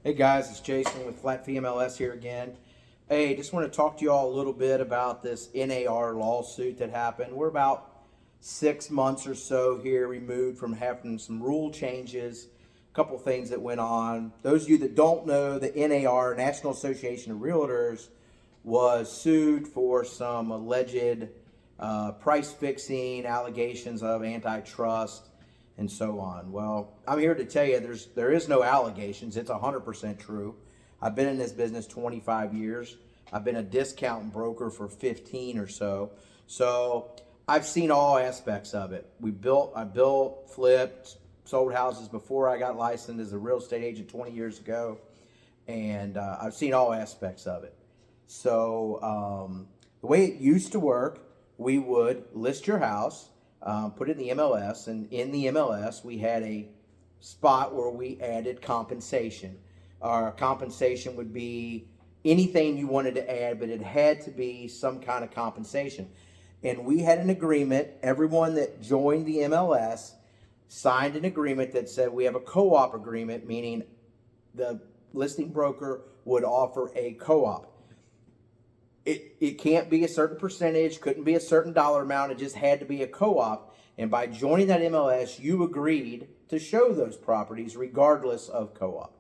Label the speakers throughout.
Speaker 1: Hey guys, it's Jason with Flat Fee MLS here again. Hey, just want to talk to you all a little bit about this NAR lawsuit that happened. We're about 6 months or so here removed from having some rule changes, a couple things that went on. Those of you that don't know, the NAR, National Association of Realtors, was sued for some alleged price fixing, allegations of antitrust, and so on. Well, I'm here to tell you there is no allegations. It's 100% true. I've been in this business 25 years. I've been a discount broker for 15 or so. So I've seen all aspects of it. I built, flipped, sold houses before I got licensed as a real estate agent 20 years ago. And I've seen all aspects of it. So the way it used to work, we would list your house, put it in the MLS, and in the MLS we had a spot where we added compensation. Our compensation would be anything you wanted to add, but it had to be some kind of compensation. And we had an agreement. Everyone that joined the MLS signed an agreement that said we have a co-op agreement, meaning the listing broker would offer a co-op. It can't be a certain percentage, couldn't be a certain dollar amount, it just had to be a co-op. And by joining that MLS, you agreed to show those properties regardless of co-op.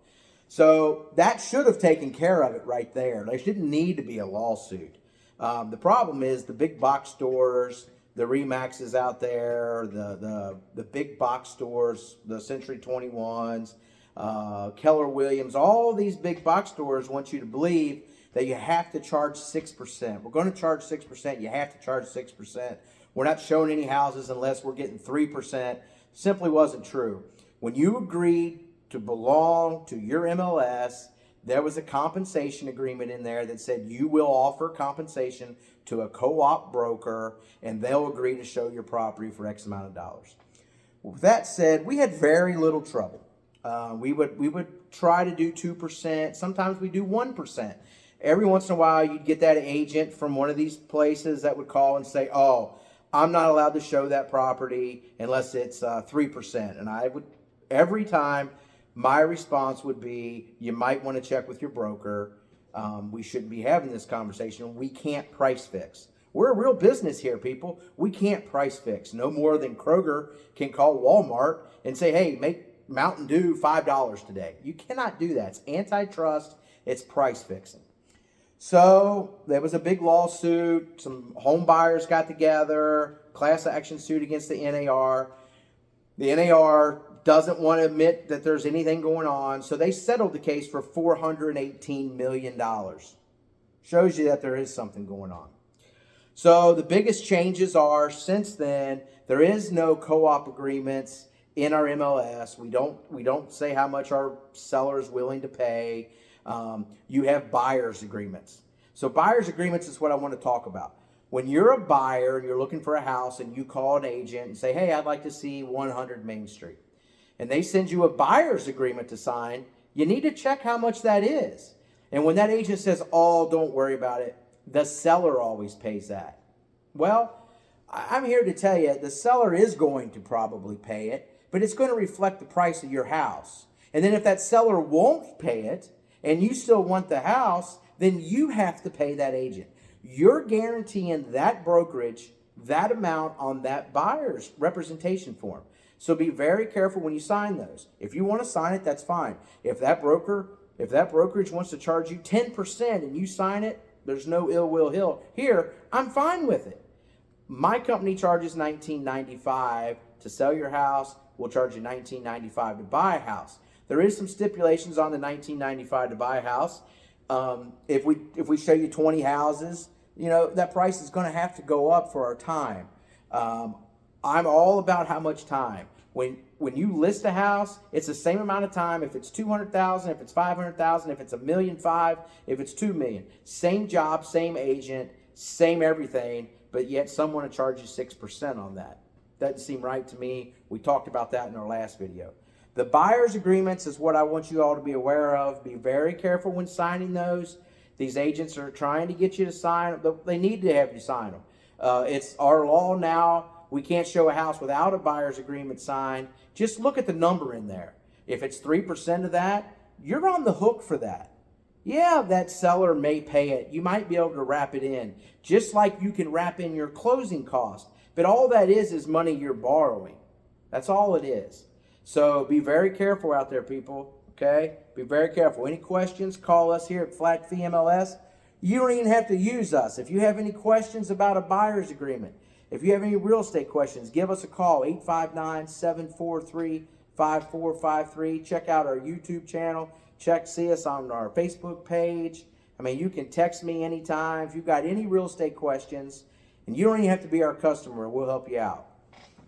Speaker 1: So that should have taken care of it right there. There didn't need to be a lawsuit. The problem is the big box stores, the Remaxes out there, the big box stores, the Century 21s, Keller Williams, all these big box stores want you to believe that you have to charge 6%. We're going to charge 6%. You have to charge 6%. We're not showing any houses unless we're getting 3%. Simply wasn't true. When you agreed to belong to your MLS, there was a compensation agreement in there that said you will offer compensation to a co-op broker and they'll agree to show your property for X amount of dollars. With that said, we had very little trouble. We would try to do 2%. Sometimes we do 1%. Every once in a while, you'd get that agent from one of these places that would call and say, oh, I'm not allowed to show that property unless it's 3%. And I would, every time, my response would be, you might want to check with your broker. We shouldn't be having this conversation. We can't price fix. We're a real business here, people. We can't price fix. No more than Kroger can call Walmart and say, hey, make Mountain Dew $5 today. You cannot do that. It's antitrust. It's price fixing. So there was a big lawsuit. Some home buyers got together, class action suit against the NAR. The NAR doesn't want to admit that there's anything going on, so they settled the case for $418 million. Shows you that there is something going on. So the biggest changes are, since then, there is no co-op agreements in our MLS. We don't say how much our seller is willing to pay. You have buyer's agreements. So buyer's agreements is what I want to talk about. When you're a buyer and you're looking for a house and you call an agent and say, hey, I'd like to see 100 Main Street, and they send you a buyer's agreement to sign, you need to check how much that is. And when that agent says, oh, don't worry about it, the seller always pays that. Well, I'm here to tell you the seller is going to probably pay it, but it's going to reflect the price of your house. And then if that seller won't pay it, and you still want the house, then you have to pay that agent. You're guaranteeing that brokerage that amount on that buyer's representation form. So be very careful when you sign those. If you want to sign it, that's fine. If that brokerage wants to charge you 10% and you sign it, there's no ill will here. I'm fine with it. My company charges $19.95 to sell your house. We'll charge you $19.95 to buy a house. There is some stipulations on the $19.95 to buy a house. If we show you 20 houses, that price is going to have to go up for our time. I'm all about how much time. When you list a house, it's the same amount of time. If it's $200,000, if it's $500,000, if it's $1.5 million, if it's $2 million, same job, same agent, same everything, but yet someone to charge you 6% on that. Doesn't seem right to me. We talked about that in our last video. The buyer's agreements is what I want you all to be aware of. Be very careful when signing those. These agents are trying to get you to sign them. They need to have you sign them. It's our law now. We can't show a house without a buyer's agreement signed. Just look at the number in there. If it's 3% of that, you're on the hook for that. Yeah, that seller may pay it. You might be able to wrap it in, just like you can wrap in your closing cost. But all that is money you're borrowing. That's all it is. So be very careful out there, people. Okay? Be very careful. Any questions, call us here at Flat Fee MLS. You don't even have to use us. If you have any questions about a buyer's agreement, if you have any real estate questions, give us a call, 859-743-5453. Check out our YouTube channel. See us on our Facebook page. I mean, you can text me anytime. If you've got any real estate questions, and you don't even have to be our customer, we'll help you out.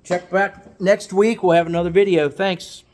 Speaker 1: Check back next week. We'll have another video. Thanks.